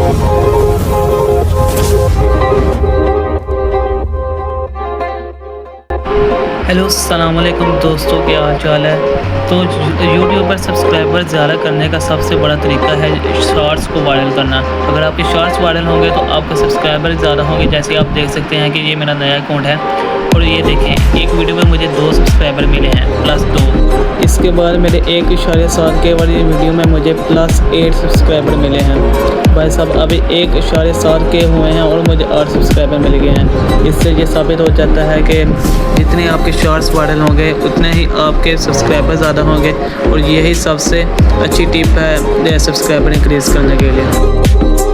Hello अस्सलाम वालेकुम दोस्तों, क्या हाल चाल है। तो यूट्यूब पर सब्सक्राइबर ज़्यादा करने का सबसे बड़ा तरीका है शॉर्ट्स को वायरल करना। अगर आपके शॉर्ट्स वायरल होंगे तो आपके सब्सक्राइबर ज़्यादा होंगे। जैसे आप देख सकते हैं कि ये मेरा नया अकाउंट है और ये देखें, एक वीडियो में मुझे 2 सब्सक्राइबर मिले हैं +2। इसके बाद मेरे 1.7 के वाली वीडियो में मुझे +8 सब्सक्राइबर मिले हैं। भाई साहब अभी 1.7 के हुए हैं और मुझे 8 सब्सक्राइबर मिल गए हैं। इससे ये साबित हो जाता है कि जितने आपके शॉर्ट्स वायरल होंगे उतने ही आपके सब्सक्राइबर ज़्यादा होंगे और यही सबसे अच्छी टिप है सब्सक्राइबर इंक्रीज़ करने के लिए।